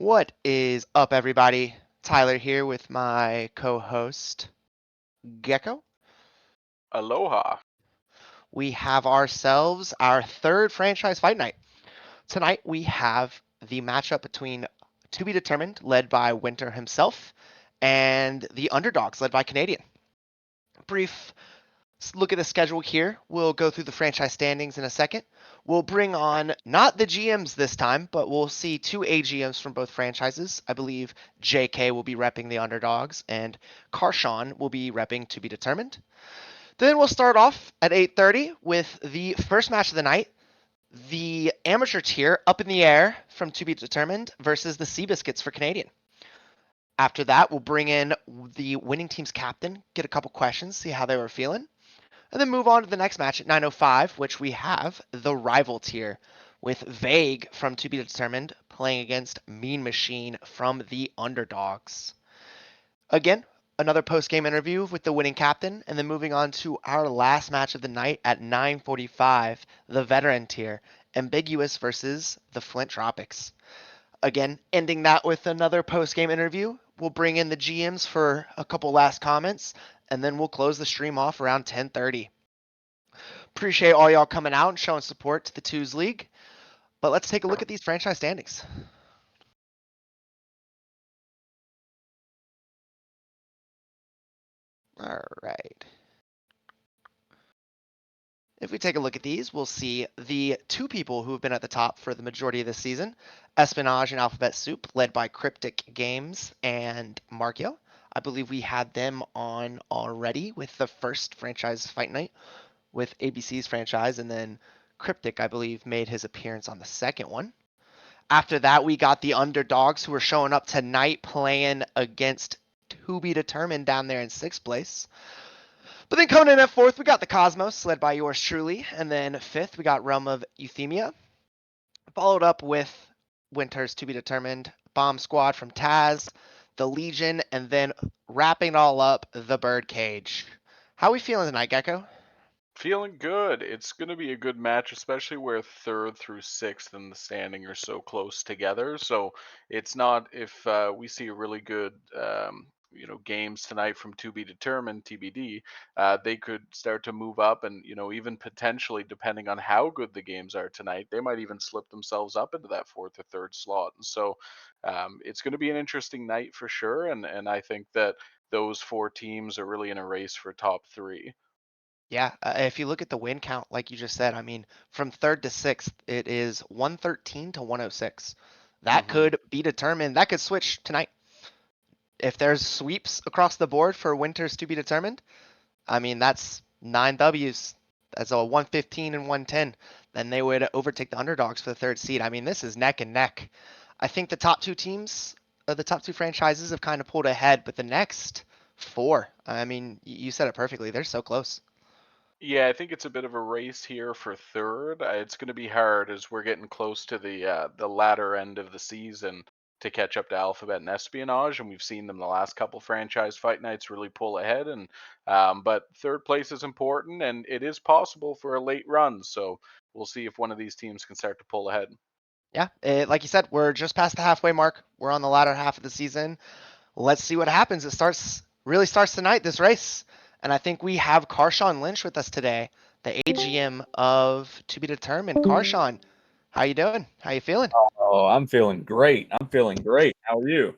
What is up, everybody? Tyler here with my co-host, Gecko. Aloha. We have ourselves our third franchise fight night. Tonight we have the matchup between To Be Determined, led by Winter himself, and the Underdogs, led by Canadian. Brief look at the schedule here. We'll go through the franchise standings in a second. We'll bring on not the GMs this time, but we'll see two AGMs from both franchises. I believe JK will be repping the Underdogs, and Karshawn will be repping To Be Determined. Then we'll start off at 8:30 with the first match of the night, the amateur tier up in the air from To Be Determined versus the Seabiscuits for Canadian. After that, we'll bring in the winning team's captain, get a couple questions, see how they were feeling. And then move on to the next match at 9:05, which we have the rival tier with Vague from To Be Determined playing against Mean Machine from the Underdogs. Again, another post-game interview with the winning captain, and then moving on to our last match of the night at 9:45, the veteran tier, Ambiguous versus the Flint Tropics. Again, ending that with another post-game interview. We'll bring in the GMs for a couple last comments, and then we'll close the stream off around 10:30. Appreciate all y'all coming out and showing support to the Twos League. But let's take a look at these franchise standings. All right. If we take a look at these, we'll see the two people who have been at the top for the majority of this season, Espionage and Alphabet Soup, led by Cryptic Games and Markio. I believe we had them on already with the first franchise fight night with ABC's franchise, and then Cryptic, I believe, made his appearance on the second one. After that, we got the Underdogs who are showing up tonight playing against To Be Determined down there in sixth place. But then coming in at fourth, we got the Cosmos, led by yours truly. And then fifth, we got Realm of Euthymia. Followed up with Winter's To Be Determined, Bomb Squad from Tdeez, the Legion, and then wrapping it all up, the Birdcage. How are we feeling tonight, Gecko? Feeling good. It's going to be a good match, especially where third through sixth in the standing are so close together. So it's not if we see a really good, games tonight from To Be Determined, TBD, they could start to move up and, even potentially, depending on how good the games are tonight, they might even slip themselves up into that fourth or third slot. And so it's going to be an interesting night for sure. And I think that those four teams are really in a race for top three. Yeah, if you look at the win count, like you just said, I mean, from third to sixth, it is 113 to 106. That Hmm. could be determined. That could switch tonight. If there's sweeps across the board for Winters To Be Determined, I mean, that's 9 Ws. That's a 115 and 110. Then they would overtake the Underdogs for the third seed. I mean, this is neck and neck. I think the top two teams, the top two franchises have kind of pulled ahead, but the next four, I mean, you said it perfectly. They're so close. Yeah, I think it's a bit of a race here for third. It's going to be hard as we're getting close to the latter end of the season to catch up to Alphabet and Espionage, and we've seen them the last couple franchise fight nights really pull ahead. And but third place is important, and it is possible for a late run. So we'll see if one of these teams can start to pull ahead. Yeah, like you said, we're just past the halfway mark. We're on the latter half of the season. Let's see what happens. It really starts tonight, this race. And I think we have Karshawn Lynch with us today, the AGM of To Be Determined. Karshawn, how you doing? How you feeling? Oh, I'm feeling great. I'm feeling great. How are you?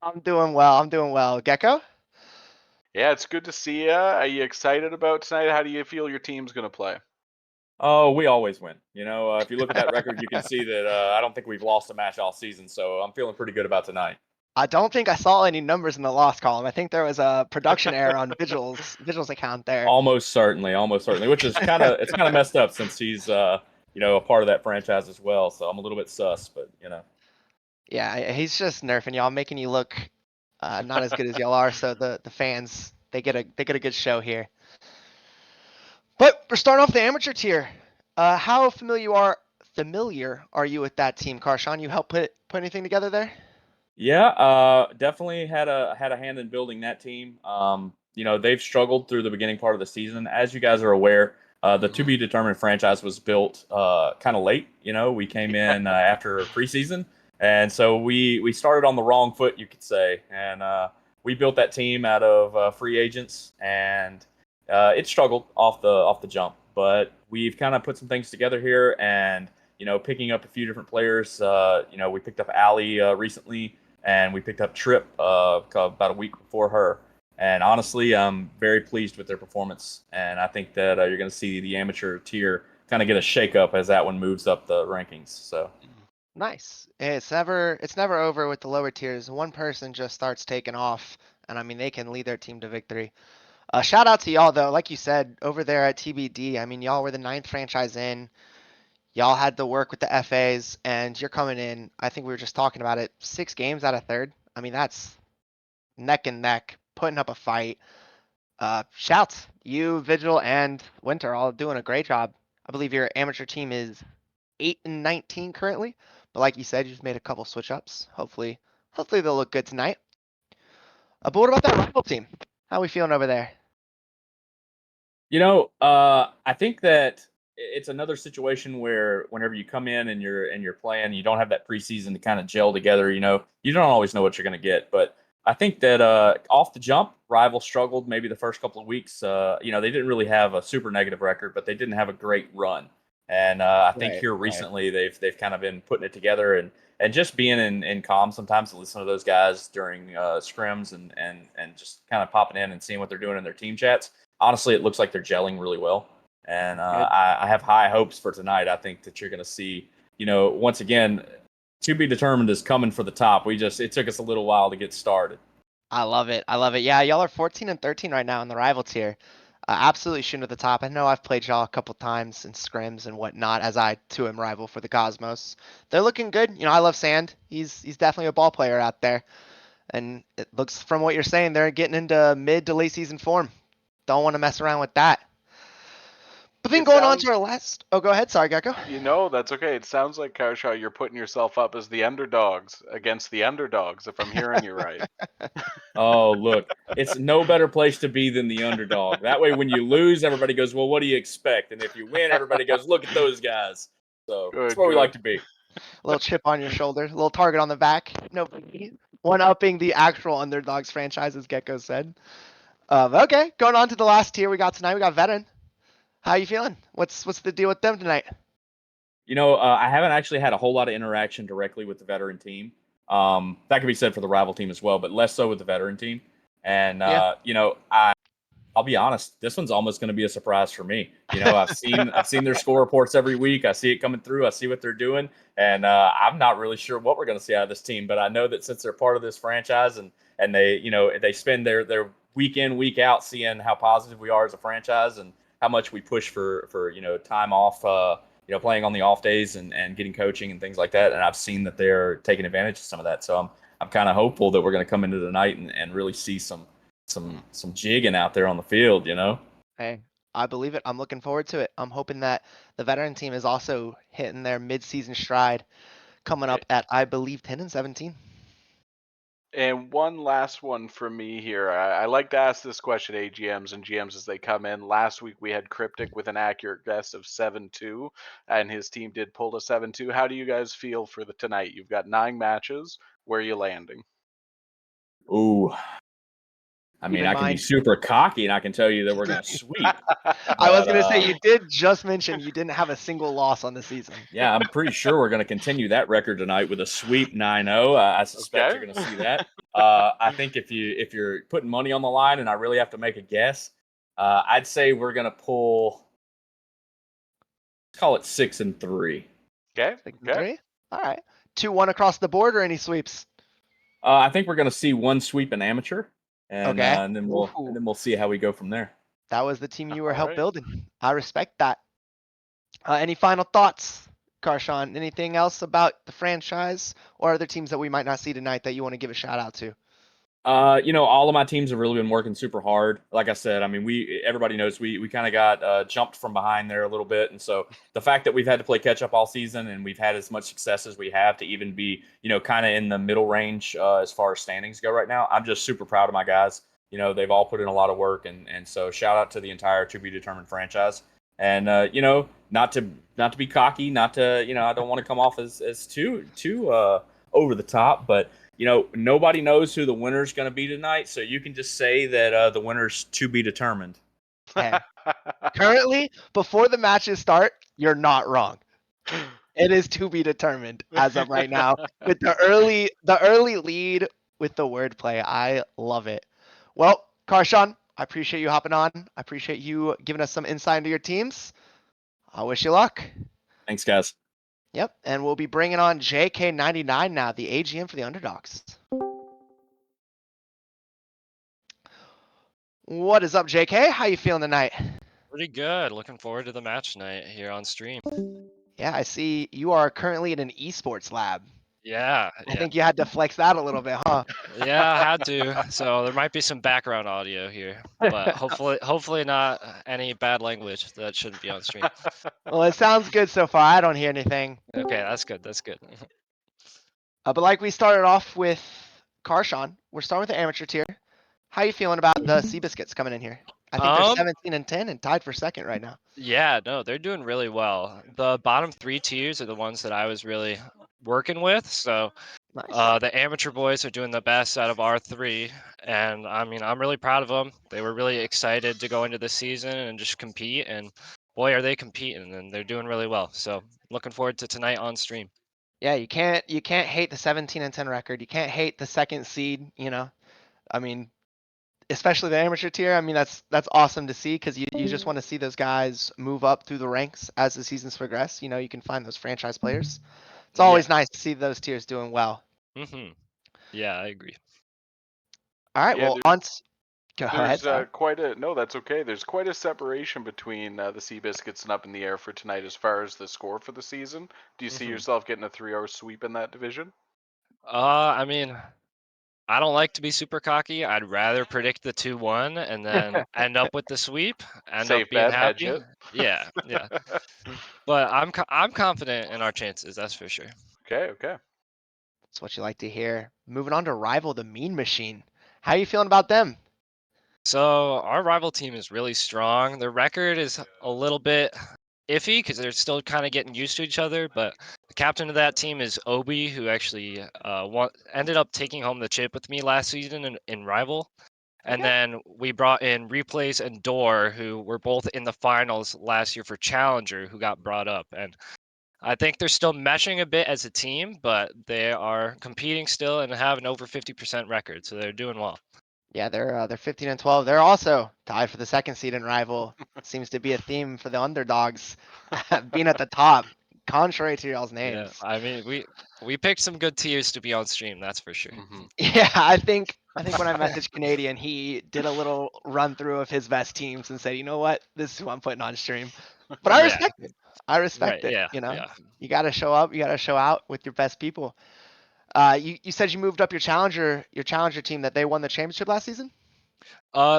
I'm doing well. I'm doing well. Gecko? Yeah, it's good to see you. Are you excited about tonight? How do you feel your team's going to play? Oh, we always win. If you look at that record, you can see that I don't think we've lost a match all season. So I'm feeling pretty good about tonight. I don't think I saw any numbers in the loss column. I think there was a production error on Vigil's account there. Almost certainly, which is it's kind of messed up since he's a part of that franchise as well. So I'm a little bit sus, but Yeah, he's just nerfing y'all, making you look not as good as y'all are. So the fans they get a good show here. But we're starting off the amateur tier. How familiar are you with that team, Karshawn? You helped put anything together there? yeah, definitely had a hand in building that team. They've struggled through the beginning part of the season, as you guys are aware. The To Be Determined franchise was built kind of late. We came in after preseason, And so we started on the wrong foot, you could say. And we built that team out of free agents, and it struggled off the jump. But we've kind of put some things together here, and picking up a few different players. We picked up Allie recently, and we picked up Trip about a week before her. And honestly, I'm very pleased with their performance, and I think that you're going to see the amateur tier kind of get a shakeup as that one moves up the rankings. So. Nice. It's never over with the lower tiers. One person just starts taking off, and I mean they can lead their team to victory. Shout out to y'all though, like you said over there at TBD. I mean y'all were the ninth franchise in. Y'all had to work with the FAs, and you're coming in. I think we were just talking about it. 6 games out of third. I mean that's neck and neck, putting up a fight. Shouts, you, Vigil, and Winter all doing a great job. I believe your amateur team is 8-19 currently, but like you said, you just made a couple switch ups. Hopefully they'll look good tonight. But what about that rival team? How are we feeling over there? I think that it's another situation where whenever you come in and you're playing, you don't have that preseason to kind of gel together. You don't always know what you're going to get. But I think that off the jump, Rival struggled maybe the first couple of weeks. They didn't really have a super negative record, but they didn't have a great run. And I think Right, here right. recently they've kind of been putting it together and just being in calm sometimes to listen to those guys during scrims and just kind of popping in and seeing what they're doing in their team chats. Honestly, it looks like they're gelling really well. And Good. I have high hopes for tonight. I think that you're going to see, once again, to be determined is coming for the top. It took us a little while to get started. I love it. I love it. Yeah, y'all are 14-13 right now in the rival tier. Absolutely shooting at the top. I know I've played y'all a couple times in scrims and whatnot, as I too am rival for the Cosmos. They're looking good. I love Sand. He's definitely a ball player out there, and it looks from what you're saying they're getting into mid to late season form. Don't want to mess around with that. But then It going on to sounds, our last. Oh, go ahead. Sorry, Gecko. that's okay. It sounds like Karshaw, you're putting yourself up as the underdogs against the underdogs, if I'm hearing you right. Oh, look, it's no better place to be than the underdog. That way, when you lose, everybody goes, well, what do you expect? And if you win, everybody goes, look at those guys. So that's Good, where we like good. to be. A little chip on your shoulder, a little target on the back. No biggie. One upping the actual Underdogs franchise, as Gecko said. Okay, going on to the last tier we got tonight. We got veteran. How you feeling? What's the deal with them tonight? I haven't actually had a whole lot of interaction directly with the veteran team. That could be said for the rival team as well, but less so with the veteran team. And Yeah. I'll be honest, this one's almost going to be a surprise for me. I've seen their score reports every week. I see it coming through. I see what they're doing, and I'm not really sure what we're going to see out of this team. But I know that since they're part of this franchise and they spend their week in week out seeing how positive we are as a franchise and how much we push for time off. Playing on the off days and getting coaching and things like that. And I've seen that they're taking advantage of some of that. So I'm kind of hopeful that we're going to come into the night and really see some jigging out there on the field. Hey, I believe it. I'm looking forward to it. I'm hoping that the veteran team is also hitting their mid-season stride, coming up at I believe 10-17. And one last one from me here. I like to ask this question to AGMs and GMs as they come in. Last week we had Cryptic with an accurate guess of 7-2, and his team did pull to 7-2. How do you guys feel for the tonight? You've got 9 matches. Where are you landing? Ooh, I Keep mean, in I can be mind, super cocky and I can tell you that we're going to sweep. I was But gonna say you did just mention you didn't have a single loss on the season. yeah, I'm pretty sure we're going to continue that record tonight with a sweep 9-0. I suspect Okay. you're going to see that. I think if you're putting money on the line and I really have to make a guess, I'd say we're going to pull. Let's call it 6-3. Okay. Six and Okay. three. All right. 2-1 across the board or any sweeps? I think we're going to see one sweep in amateur, and Okay. and then we'll and Ooh, then we'll see how we go from there. that was the team you were All help right. building. I respect that. Any final thoughts, Karshawn? Anything else about the franchise or other teams that we might not see tonight that you want to give a shout out to? All of my teams have really been working super hard. Like I said, I mean, everybody knows we kind of got jumped from behind there a little bit, and so the fact that we've had to play catch up all season and we've had as much success as we have to even be, kind of in the middle range as far as standings go right now, I'm just super proud of my guys. They've all put in a lot of work, and so shout out to the entire to be determined franchise. And not to be cocky, not to I don't want to come off as too over the top. But nobody knows who the winner's going to be tonight, so you can just say that the winner's to be determined. Hey, currently, before the matches start, you're not wrong. It is to be determined as of right now with the early lead with the wordplay. I love it. Well, Karshawn, I appreciate you hopping on. I appreciate you giving us some insight into your teams. I wish you luck. Thanks, guys. Yep, and we'll be bringing on JK99 now, the AGM for the Underdogs. What is up, JK? How you feeling tonight? Pretty good. Looking forward to the match night here on stream. Yeah, I see you are currently in an esports lab. Yeah, I think you had to flex that a little bit, huh? yeah, I had to. So there might be some background audio here, but hopefully not any bad language that shouldn't be on stream. Well, it sounds good so far. I don't hear anything. Okay, that's good. That's good. But like we started off with Karshawn, we're starting with the amateur tier. How you feeling about the Seabiscuits coming in here? I think they're 17 and 10 and tied for second right now. Yeah, no, they're doing really well. The bottom 3 tiers are the ones that I was really working with. So Nice. the amateur boys are doing the best out of our 3, and I mean, I'm really proud of them. They were really excited to go into the season and just compete, and boy, are they competing, and they're doing really well. So looking forward to tonight on stream. Yeah, you can't hate the 17 and 10 record. You can't hate the second seed, I mean, especially the amateur tier. I mean, that's awesome to see because you just want to see those guys move up through the ranks as the seasons progress. You can find those franchise players. It's always nice to see those tiers doing well. Yeah, I agree. All right, Yeah, well, go ahead. there's quite a no, that's okay. There's quite a separation between the Seabiscuits and Up in the Air for tonight as far as the score for the season. Do you see yourself getting a 3-hour sweep in that division? I mean, I don't like to be super cocky. I'd rather predict the 2-1 and then end up with the sweep, end up Safe being bet, hedge happy. it. Yeah, yeah. But I'm confident in our chances, that's for sure. Okay. That's what you like to hear. Moving on to rival the Mean Machine. How you feeling about them? So our rival team is really strong. Their record is a little bit iffy because they're still kind of getting used to each other. But the captain of that team is Obi, who actually ended up taking home the chip with me last season in rival. And Okay. then we brought in Replays and Door, who were both in the finals last year for Challenger, who got brought up. And I think they're still meshing a bit as a team, but they are competing still and have an over 50% record, so they're doing well. Yeah, they're 15 and 12. They're also tied for the second seed in rival. Seems to be a theme for the Underdogs being at the top, contrary to y'all's Yeah, names. I mean we picked some good tiers to be on stream, that's for sure. Yeah, I think when I messaged Canadian, he did a little run through of his best teams and said, you know what, this is who I'm putting on stream. But I Yeah, respect it. I respect right. it. Yeah, yeah. You got to show up. You got to show out with your best people. You said you moved up your challenger team that they won the championship last season.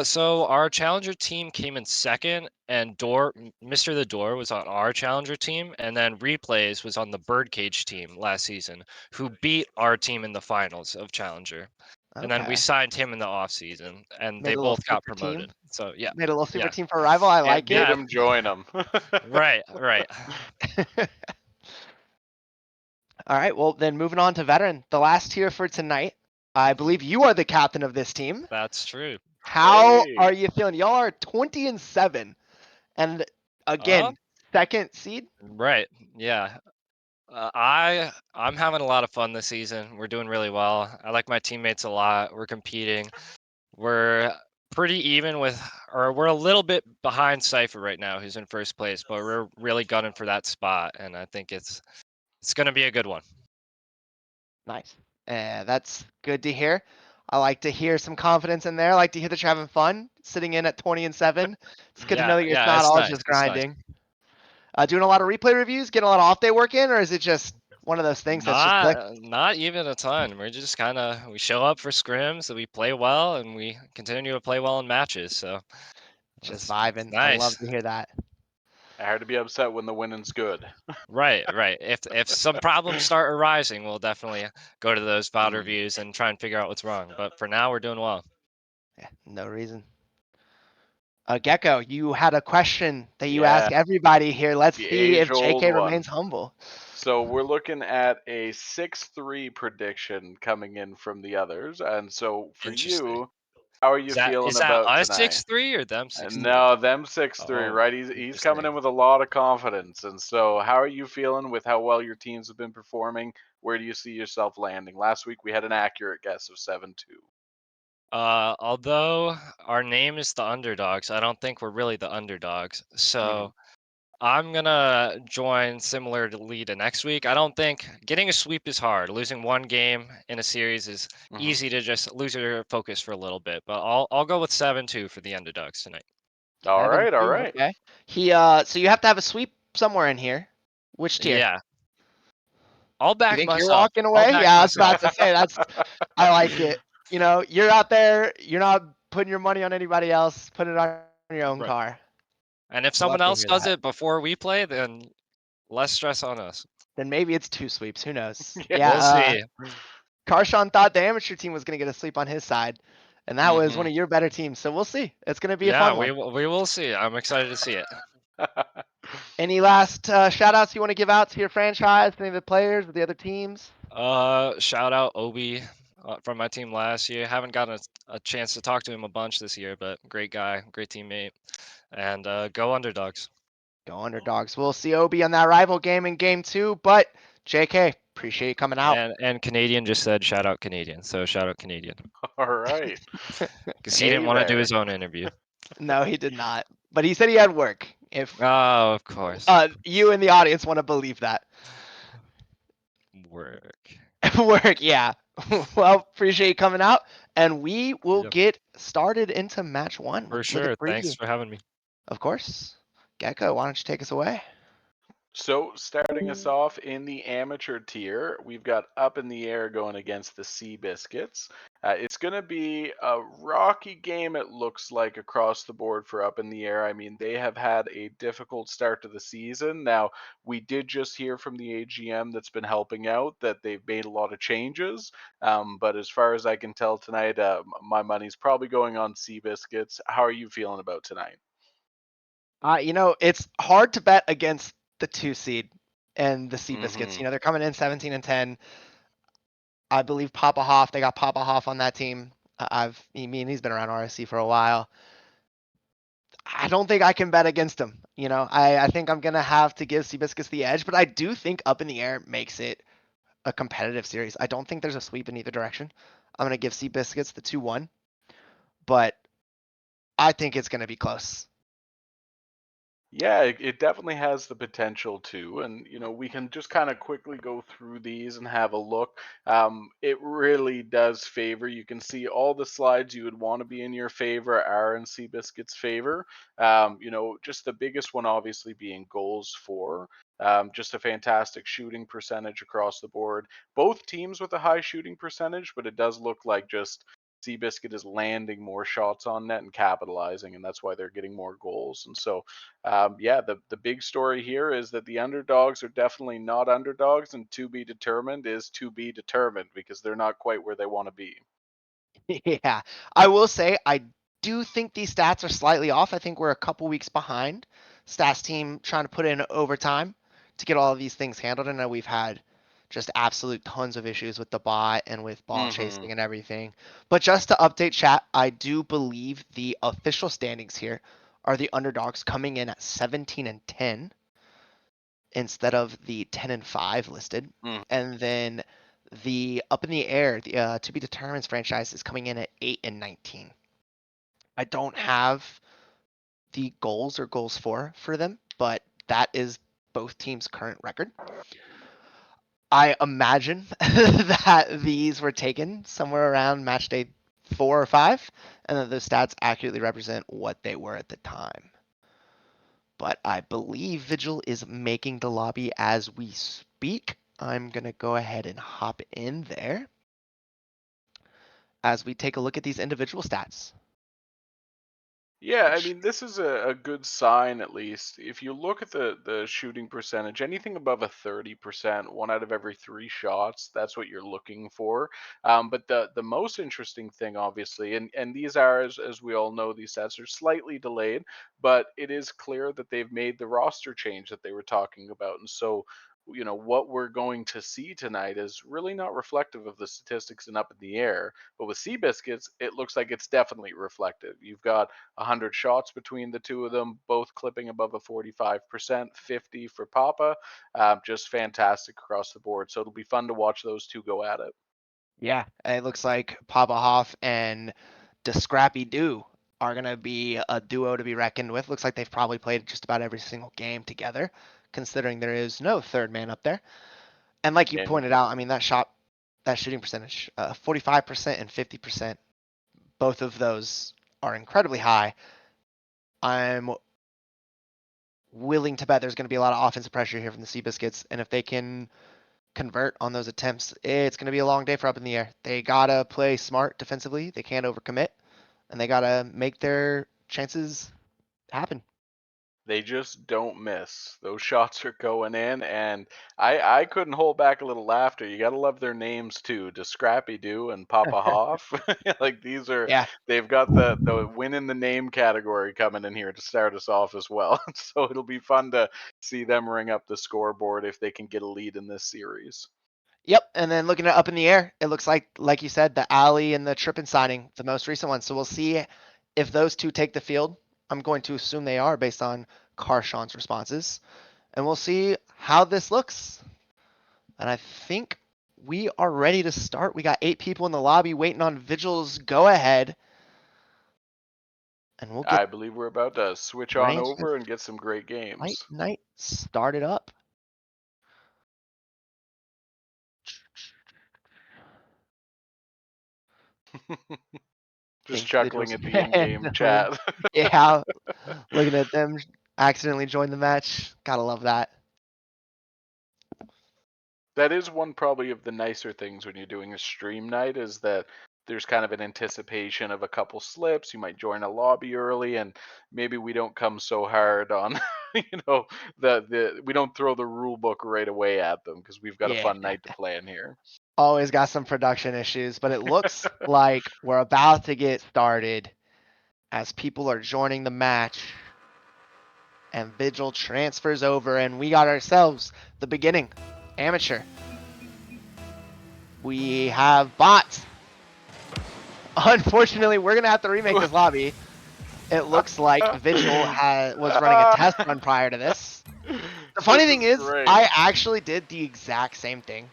So our challenger team came in second, and Mr. The Door was on our challenger team, and then Replays was on the Birdcage team last season, who beat our team in the finals of challenger. And then we Okay. signed him in the off season, and Made they a little both got super team. promoted. So yeah, Made a little super yeah, team for rival. I Can't like beat it. yeah. them, join them. Right, right. All right. Well, then moving on to veteran, the last tier for tonight. I believe you are the captain of this team. That's true. How Hey. are you feeling? Y'all are 20 and 7, and Uh, again, second seed. right. Yeah. I'm having a lot of fun this season. We're doing really well. I like my teammates a lot. We're competing. We're pretty even with, or we're a little bit behind Cypher right now, who's in first place, but we're really gunning for that spot, and I think it's going to be a good one. Nice. That's good to hear. I like to hear some confidence in there. I like to hear that you're having fun sitting in at 20 and 7. It's good to know that it's Yeah, not it's all nice. just It's nice. grinding. Doing a lot of replay reviews, getting a lot of off day work in, or is it just one of those things that's just clicked? Not even a ton. We're just kind of we show up for scrims, and we play well, and we continue to play well in matches. So Just it's vibing. I love nice. to hear that. Hard to be upset when the winning's good. Right, right. If some problems start arising, we'll definitely go to those VOD Mm. reviews and try and figure out what's wrong. But for now, we're doing well. Yeah, no reason. Gecko, you had a question that you Yeah, ask everybody here. Let's the see if age-old JK one. remains humble. So we're looking at a 6-3 prediction coming in from the others. And so for Interesting. you, how are you Is that feeling is that about us tonight? 6-3 or them 6-3? No, them 6-3, Oh, right? He's coming interesting. in with a lot of confidence. And so how are you feeling with how well your teams have been performing? Where do you see yourself landing? Last week we had an accurate guess of 7-2. Although our name is the Underdogs, I don't think we're really the Underdogs. Mhm. So I'm gonna join similarly to next week. I don't think getting a sweep is hard. Losing one game in a series is Mhm. easy to just lose your focus for a little bit. But I'll go with 7-2 for the Underdogs tonight. All right, all 7-2, right. okay. So you have to have a sweep somewhere in here. Which tier? Yeah, I'll You back think you're myself. walking I'll away? back Yeah, I was myself. about to say I like it. You're out there, you're not putting your money on anybody else, put it on your own Right. car. And if Love someone to else hear does that. it before we play, then less stress on us. Then maybe it's 2 sweeps, who knows? Yeah. Yeah, We'll see. Karshawn thought the amateur team was gonna get a sweep on his side, and that was one Mhm. of your better teams. So we'll see. It's gonna be a Yeah, fun one. we will see. I'm excited to see it. Any last shout outs you want to give out to your franchise, any of the players, or the other teams? Shout out Obi from my team last year. Haven't gotten a chance to talk to him a bunch this year, but great guy, great teammate, and go Underdogs. Go Underdogs. We'll see Obi on that rival game in game 2, but JK, appreciate you coming out. And Canadian just said shout out Canadian, so shout out Canadian All right. because he didn't Hey want to do there. his own interview. No, he did not. But he said he had work. If Oh, of course, you in the audience want to believe that. work. Work, yeah. Well, appreciate you coming out. And we will Yep, get started into match 1 with for a little bit sure. of Thanks preview. for having me. Of course. Gecko, why don't you take us away? So, starting us off in the amateur tier, we've got Up in the Air going against the Seabiscuits. It's going to be a rocky game, it looks like, across the board for Up in the Air. I mean, they have had a difficult start to the season. Now, we did just hear from the AGM that's been helping out that they've made a lot of changes. But as far as I can tell tonight, my money's probably going on Seabiscuits. How are you feeling about tonight? It's hard to bet against the 2 seed and the Seabiscuits. Mm-hmm. They're coming in 17-10. I believe Papa Hoff. They got Papa Hoff on that team. He's been around RSC for a while. I don't think I can bet against him. I think I'm gonna have to give Seabiscuits the edge, but I do think Up in the Air makes it a competitive series. I don't think there's a sweep in either direction. I'm gonna give Seabiscuits the 2-1, but I think it's gonna be close. Yeah, it definitely has the potential to, and we can just kind of quickly go through these and have a look. It really does favor. You can see all the slides you would want to be in your favor are in Seabiscuit's favor. Just the biggest one obviously being goals for. Just a fantastic shooting percentage across the board. Both teams with a high shooting percentage, but it does look like just Seabiscuit is landing more shots on net and capitalizing, and that's why they're getting more goals. And so yeah, the big story here is that the underdogs are definitely not underdogs, and to be determined is to be determined because they're not quite where they want to be. Yeah, I will say I do think these stats are slightly off. I think we're a couple weeks behind. Stats team trying to put in overtime to get all of these things handled. I know we've had just absolute tons of issues with the bot and with ball Hmm. chasing and everything. But just to update chat, I do believe the official standings here are the underdogs coming in at 17-10 instead of the 10-5 listed. Mm. And then the Up in the Air, the to be determined franchise is coming in at 8-19. I don't have the goals or goals for them, but that is both teams' current record. I imagine that these were taken somewhere around match day 4 or 5, and that the stats accurately represent what they were at the time. But I believe Vigil is making the lobby as we speak. I'm going to go ahead and hop in there as we take a look at these individual stats. Yeah, I mean, this is a good sign at least. If you look at the shooting percentage, anything above a 30%, 1 out of every 3 shots, that's what you're looking for. But the most interesting thing, obviously, and these are, as we all know, these stats are slightly delayed, but it is clear that they've made the roster change that they were talking about. And so, what we're going to see tonight is really not reflective of the statistics and up in the air. But with Seabiscuits, it looks like it's definitely reflective. You've got 100 shots between the two of them, both clipping above a 45%, 50 for Papa. Just fantastic across the board. So it'll be fun to watch those two go at it. Yeah, it looks like Papa Hoff and dascrappydoo are gonna be a duo to be reckoned with. Looks like they've probably played just about every single game together, considering there is no third man up there. And like you And pointed out, I mean that shooting percentage, 45% and 50%, both of those are incredibly high. I'm willing to bet there's going to be a lot of offensive pressure here from the Seabiscuits, and if they can convert on those attempts, it's going to be a long day for up in the air. They gotta play smart defensively. They can't overcommit, and they gotta make their chances happen. they just don't miss. Those shots are going in, and I couldn't hold back a little laughter. You gotta love their names too, Scrappy Doo and Papa Hoff. Like these are, Yeah. they've got the win in the name category coming in here to start us off as well. So it'll be fun to see them ring up the scoreboard if they can get a lead in this series. Yep. And then looking at up in the air, it looks like you said, the Alley and the Trippin signing, the most recent one. So we'll see if those two take the field. I'm going to assume they are based on Carshawn's responses, and we'll see how this looks. And I think we are ready to start. We got 8 people in the lobby waiting on Vigil's go ahead. And we'll get I believe we're about to switch on franchise over and get some great fight games. night started up. Just Think chuckling Vigil's at the in-game no. chat. Yeah, looking at them accidentally join the match. Gotta love that. That is one probably of the nicer things when you're doing a stream night is that there's kind of an anticipation of a couple slips. You might join a lobby early, and maybe we don't come so hard on, the we don't throw the rule book right away at them because we've got a Yeah, fun night to plan here. always got some production issues, but it looks like we're about to get started as people are joining the match. And Vigil transfers over, and we got ourselves the beginning. Amateur. We have bots. Unfortunately, we're gonna have to remake this lobby. It looks like Vigil was running a test run prior to this. The funny This thing is is, great. I actually did the exact same thing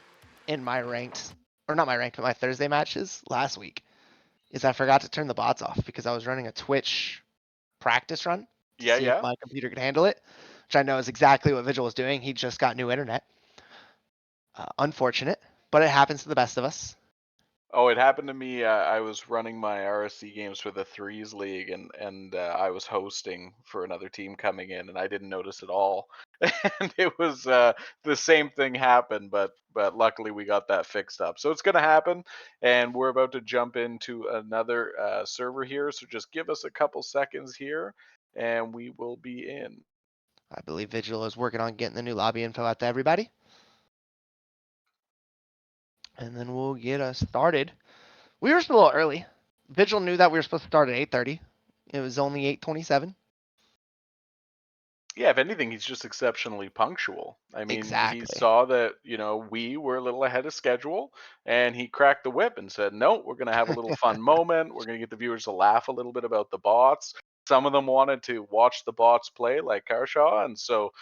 in my ranked, or not my ranked, but my Thursday matches last week. Is I forgot to turn the bots off because I was running a Twitch practice run to Yeah, see if yeah. my computer could handle it, which I know is exactly what Vigil was doing. He just got new internet. Unfortunate, but it happens to the best of us. Oh, it happened to me. I was running my RSC games for the Threes League, and I was hosting for another team coming in, and I didn't notice at all. And it was the same thing happened, but luckily we got that fixed up. So it's gonna happen, and we're about to jump into another server here. So just give us a couple seconds here, and we will be in. I believe Vigil is working on getting the new lobby info out to everybody. And then we'll get us started. We were just a little early. Vigil knew that we were supposed to start at 8:30. It was only 8:27. Yeah, if anything, he's just exceptionally punctual. I mean, he Exactly. saw that, we were a little ahead of schedule, and he cracked the whip and said, no, we're going to have a little fun moment. We're going to get the viewers to laugh a little bit about the bots. Some of them wanted to watch the bots play, like Karshaw. And so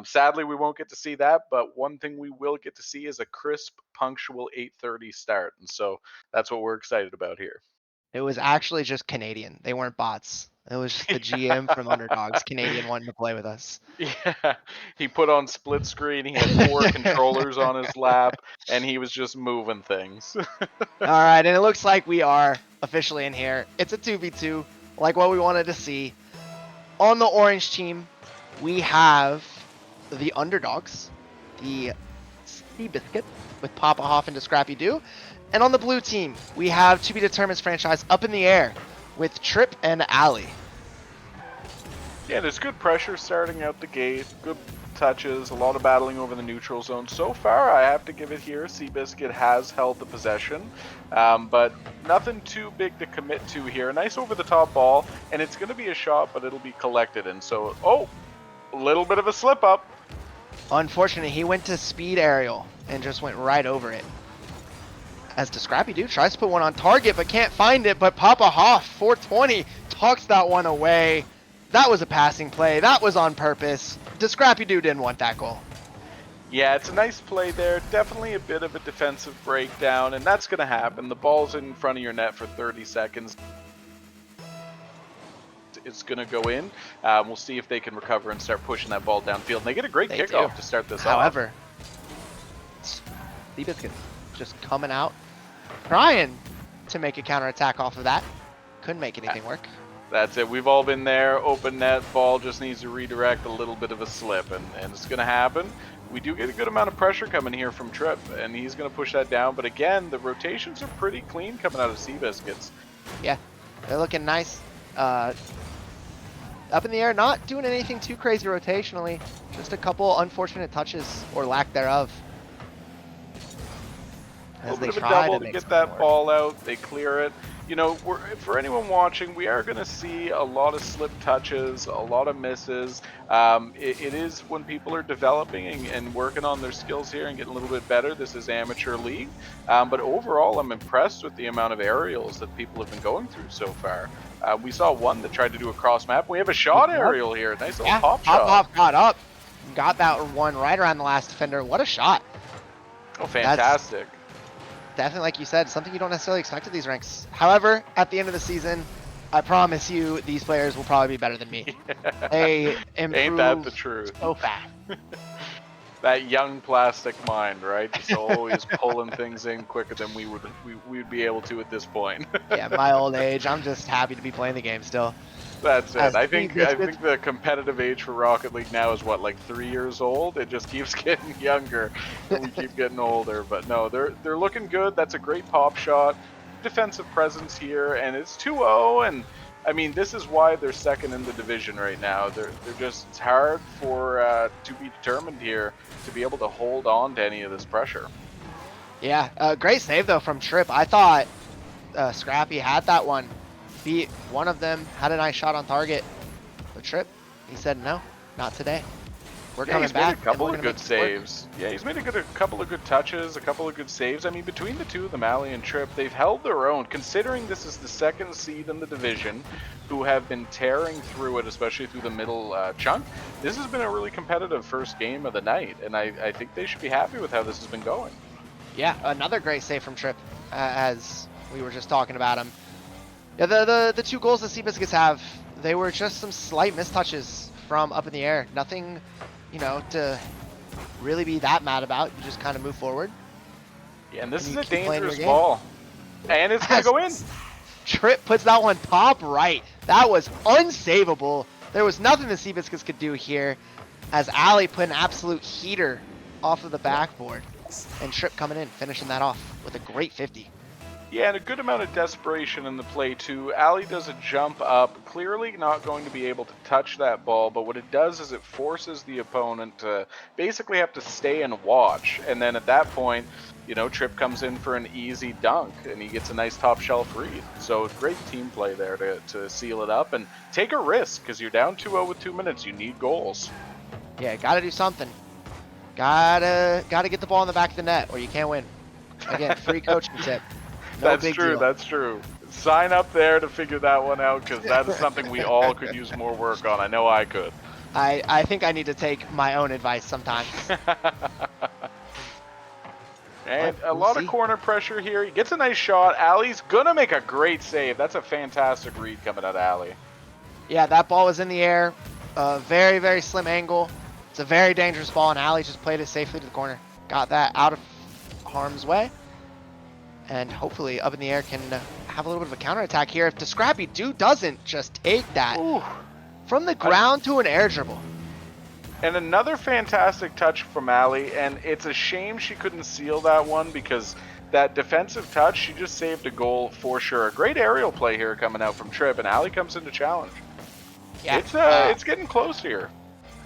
sadly, we won't get to see that. But one thing we will get to see is a crisp, punctual 8:30 start. And so that's what we're excited about here. It was actually just Canadian. They weren't bots. It was just the GM from Underdogs, Canadian, wanting to play with us. Yeah, he put on split screen. He had 4 controllers on his lap, and he was just moving things. All right, and it looks like we are officially in here. It's a 2v2, like what we wanted to see. On the orange team, we have the Underdogs, the Seabiscuits with Papa Hoff and dascrappydoo. And on the blue team, we have to be determined franchise up in the air with Trip and Alley. Yeah, there's good pressure starting out the gate, good touches, a lot of battling over the neutral zone. So far, I have to give it here. Seabiscuit has held the possession, but nothing too big to commit to here. A nice over-the-top ball, and it's going to be a shot, but it'll be collected. And so, oh, a little bit of a slip-up. Unfortunately, he went to speed aerial and just went right over it. As dascrappydoo tries to put one on target, but can't find it. But Papa Hoff, 420, talks that one away. That was a passing play. That was on purpose. dascrappydoo didn't want that goal. Yeah, it's a nice play there. Definitely a bit of a defensive breakdown, and that's going to happen. The ball's in front of your net for 30 seconds. It's going to go in. We'll see if they can recover and start pushing that ball downfield. And they get a great kickoff to start this off. However, Seabiscuits just coming out, trying to make a counterattack off of that. Couldn't make anything work. That's it. We've all been there. Open net. Ball just needs to redirect, a little bit of a slip, and it's going to happen. We do get a good amount of pressure coming here from Trip, and he's going to push that down. But again, the rotations are pretty clean coming out of Seabiscuits. Yeah, they're looking nice. Up in the air, not doing anything too crazy rotationally. Just a couple unfortunate touches, or lack thereof. A little bit of a double to get that ball out. They clear it. You know, for anyone watching, we are going to see a lot of slip touches, a lot of misses. It is when people are developing and working on their skills here and getting a little bit better. This is amateur league. But overall, I'm impressed with the amount of aerials that people have been going through so far. We saw one that tried to do a cross map. We have a shot aerial here. Nice little pop shot. Pop got up. Got that one right around the last defender. What a shot. Oh, fantastic. Definitely, like you said, something you don't necessarily expect at these ranks. However, at the end of the season, I promise you, these players will probably be better than me. They improve. Ain't that the truth? So fast. That young plastic mind, right? Just always pulling things in quicker than we would be able to at this point. Yeah, my old age. I'm just happy to be playing the game still. That's it. I think the competitive age for Rocket League now is what, like 3 years old? It just keeps getting younger and we keep getting older. But no, they're looking good. That's a great pop shot. Defensive presence here, and it's 2-0, and I mean, this is why they're second in the division right now. They're just, it's hard for to be determined here to be able to hold on to any of this pressure. Yeah, great save though from Trip. I thought Scrappy had that one. Beat one of them, had a nice shot on target. But Trip, he said no, not today. We're coming back. He's made a couple of good saves. Yeah, he's made a couple of good touches, a couple of good saves. I mean, between the two of them, Ali and Trip, they've held their own. Considering this is the second seed in the division, who have been tearing through it, especially through the middle chunk, this has been a really competitive first game of the night, and I think they should be happy with how this has been going. Yeah, another great save from Trip, as we were just talking about him. Yeah, the two goals that Seabiscuits have, they were just some slight mistouches from up in the air. Nothing, you know, to really be that mad about. You just kind of move forward. Yeah, and this is a dangerous ball. And it's going to go in. Trip puts that one top right. That was unsavable. There was nothing the Seabiscuits could do here, as Ali put an absolute heater off of the backboard. And Trip coming in, finishing that off with a great 50. Yeah, and a good amount of desperation in the play too. Ali does a jump up, clearly not going to be able to touch that ball, but what it does is it forces the opponent to basically have to stay and watch. And then at that point, you know, Trip comes in for an easy dunk, and he gets a nice top shelf read. So great team play there to seal it up and take a risk, because you're down 2-0 with 2 minutes. You need goals. Yeah, gotta do something. Gotta get the ball in the back of the net, or you can't win. Again, free coaching tip. No That's true. Deal. That's true. Sign up there to figure that one out, because that is something we all could use more work on. I know I could. I think I need to take my own advice sometimes. And a lot of corner pressure here. He gets a nice shot. Ali's gonna make a great save. That's a fantastic read coming out of Ali. Yeah, that ball was in the air. Very, very slim angle. It's a very dangerous ball, and Ali just played it safely to the corner. Got that out of harm's way. And hopefully up in the air can have a little bit of a counterattack here. If dascrappydoo doesn't just take that from the ground to an air dribble. And another fantastic touch from Ali, and it's a shame she couldn't seal that one, because that defensive touch, she just saved a goal for sure. A great aerial play here coming out from Trip, and Ali comes in to challenge. Yeah. It's getting close here.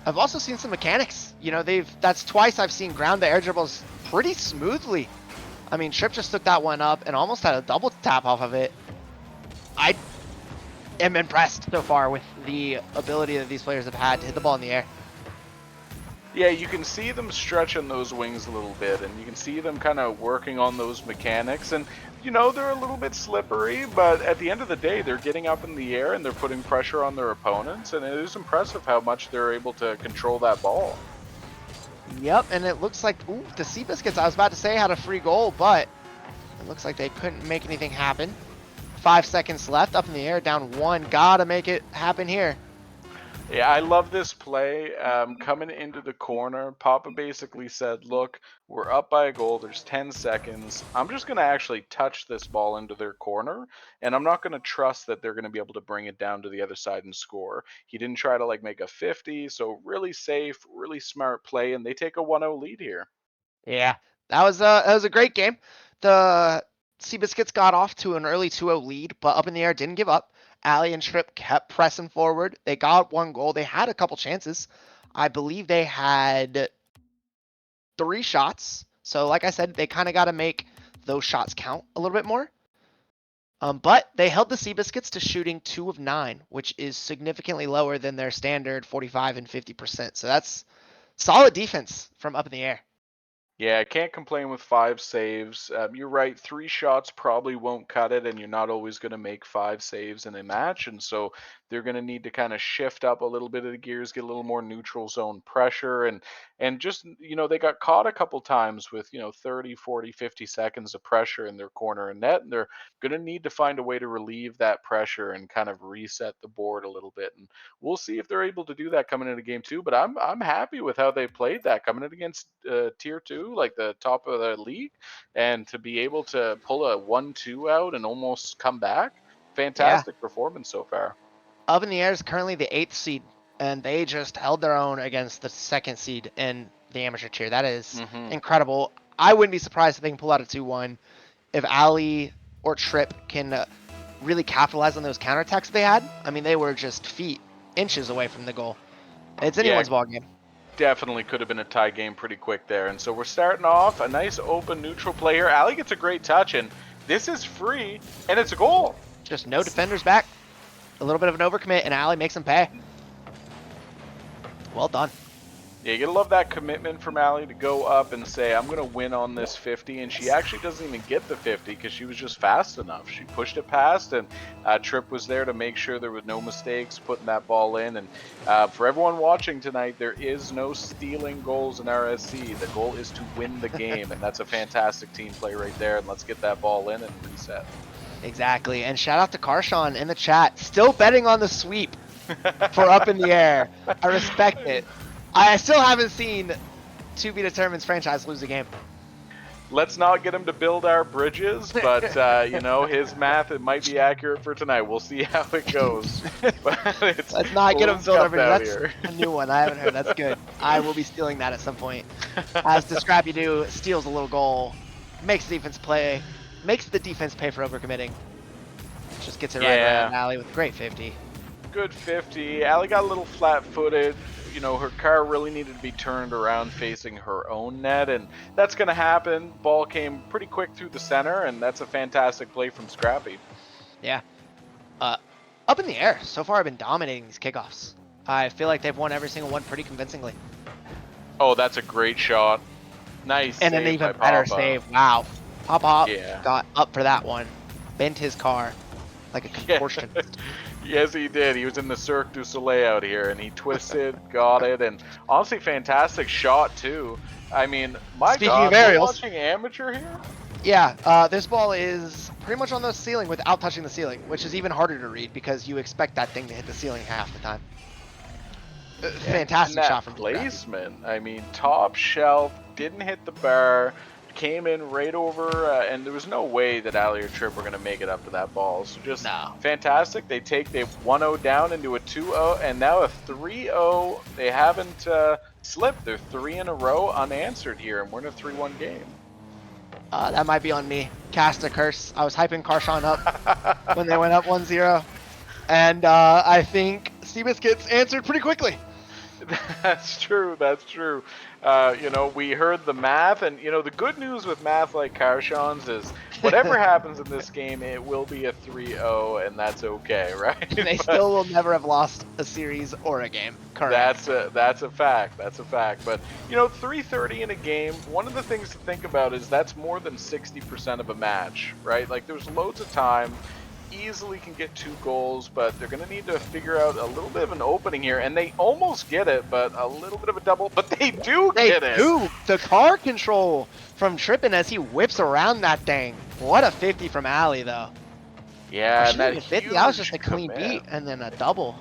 I've also seen some mechanics. You know, that's twice I've seen ground the air dribbles pretty smoothly. I mean, Trip just took that one up and almost had a double tap off of it. I am impressed so far with the ability that these players have had to hit the ball in the air. Yeah, you can see them stretching those wings a little bit, and you can see them kind of working on those mechanics. And, you know, they're a little bit slippery, but at the end of the day, they're getting up in the air and they're putting pressure on their opponents. And it is impressive how much they're able to control that ball. Yep, and it looks like, ooh, the Seabiscuits, I was about to say, had a free goal, but it looks like they couldn't make anything happen. 5 seconds left, up in the air, down 1. Gotta make it happen here. Yeah, I love this play. Coming into the corner, Papa basically said, look, we're up by a goal. There's 10 seconds. I'm just going to actually touch this ball into their corner, and I'm not going to trust that they're going to be able to bring it down to the other side and score. He didn't try to like make a 50, so really safe, really smart play, and they take a 1-0 lead here. Yeah, that was a great game. The Seabiscuits got off to an early 2-0 lead, but up in the air didn't give up. Ali and Trip kept pressing forward. They got 1 goal. They had a couple chances. I believe they had 3 shots. So like I said, they kind of got to make those shots count a little bit more. But they held the Seabiscuits to shooting 2 of 9, which is significantly lower than their standard 45 and 50%. So that's solid defense from up in the air. Yeah, I can't complain with 5 saves. You're right, 3 shots probably won't cut it, and you're not always going to make 5 saves in a match. And so they're going to need to kind of shift up a little bit of the gears, get a little more neutral zone pressure, and just, you know, they got caught a couple times with, you know, 30, 40, 50 seconds of pressure in their corner and net, and they're going to need to find a way to relieve that pressure and kind of reset the board a little bit. And we'll see if they're able to do that coming into game 2. But I'm happy with how they played that coming in against tier 2, like the top of the league, and to be able to pull a 1-2 out and almost come back. Yeah. Fantastic performance so far. Up in the Air is currently the 8th seed, and they just held their own against the 2nd seed in the amateur tier. That is incredible. I wouldn't be surprised if they can pull out a 2-1 if Ali or Trip can really capitalize on those counterattacks they had. I mean, they were just feet, inches away from the goal. It's anyone's ball game. Definitely could have been a tie game pretty quick there. And so we're starting off a nice open neutral play here. Ali gets a great touch, and this is free, and it's a goal. Just no defenders back. A little bit of an overcommit, and Ali makes him pay. Well done. Yeah, you gotta love that commitment from Ali to go up and say, I'm gonna win on this 50, and she actually doesn't even get the 50 because she was just fast enough. She pushed it past, and Trip was there to make sure there was no mistakes putting that ball in. And for everyone watching tonight, there is no stealing goals in RSC. The goal is to win the game, and that's a fantastic team play right there. And let's get that ball in and reset. Exactly, and shout out to Karshawn in the chat, still betting on the sweep for Up in the Air. I respect it. I still haven't seen To Be Determined's franchise lose a game. Let's not get him to build our bridges, but you know, his math, it might be accurate for tonight. We'll see how it goes. But let's not get him to build our bridges. Here. That's a new one. I haven't heard. That's good. I will be stealing that at some point. As dascrappydoo steals a little goal, makes the defense pay for overcommitting. Just gets it right around Ali with a great 50. Good 50. Ali got a little flat-footed. You know, her car really needed to be turned around facing her own net, and that's going to happen. Ball came pretty quick through the center, and that's a fantastic play from Scrappy. Yeah. Up in the Air, so far I've been dominating these kickoffs. I feel like they've won every single one pretty convincingly. Oh, that's a great shot. Nice. And an even better save. Wow. Pop yeah. Got up for that one. Bent his car like a contortionist. Yes, he did. He was in the Cirque du Soleil out here, and he twisted, got it, and honestly, fantastic shot, too. I mean, Speaking of aerials, watching amateur here? Yeah, this ball is pretty much on the ceiling without touching the ceiling, which is even harder to read because you expect that thing to hit the ceiling half the time. Fantastic shot from placement. I mean, top shelf, didn't hit the bar, came in right over, and there was no way that Ali or Trip were going to make it up to that ball. So just fantastic. They 1-0 down into a 2-0, and now a 3-0. They haven't slipped. They're 3 in a row unanswered here, and we're in a 3-1 game. That might be on me. Cast a curse. I was hyping Karshawn up when they went up 1-0. And I think Seabiscuits answered pretty quickly. That's true. That's true. We heard the math, and the good news with math like Karshon's is whatever happens in this game, it will be a 3-0, and that's okay, right? They But still will never have lost a series or a game. Correct. that's a fact. That's a fact. But 330 in a game. One of the things to think about is that's more than 60% of a match, right? Like there's loads of time. Easily can get 2 goals, but they're going to need to figure out a little bit of an opening here, and they almost get it, but a little bit of a double, but they do get it. Ooh, the car control from Trippin as he whips around that thing. What a 50 from Ali, though. Yeah, and that 50, that was just a huge clean commit. beat and then a double.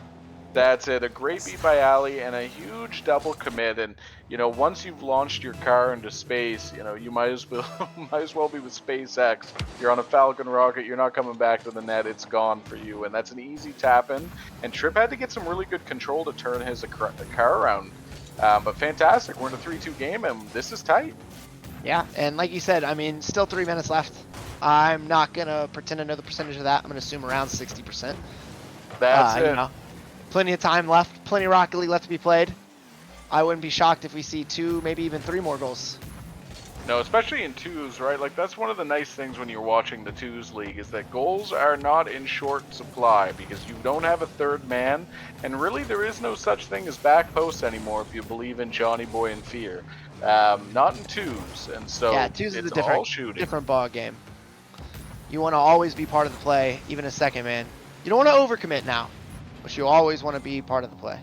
That's it. A great beat by Ali and a huge double commit. And once you've launched your car into space, you might as well be with SpaceX. You're on a Falcon rocket. You're not coming back to the net. It's gone for you. And that's an easy tap in. And Tripp had to get some really good control to turn his car around. But fantastic. We're in a 3-2 game, and this is tight. Yeah, and like you said, I mean, still 3 minutes left. I'm not gonna pretend to know the percentage of that. I'm gonna assume around 60%. That's it. Plenty of time left, plenty of Rocket League left to be played. I wouldn't be shocked if we see 2, maybe even 3 more goals. No, especially in twos, right? Like that's one of the nice things when you're watching the twos league is that goals are not in short supply because you don't have a third man, and really there is no such thing as back posts anymore if you believe in Johnny Boy and Fear. Not in twos, and so Yeah, twos is it's a all shooting. different ball game. You want to always be part of the play, even a second man. You don't want to overcommit now, but you always want to be part of the play.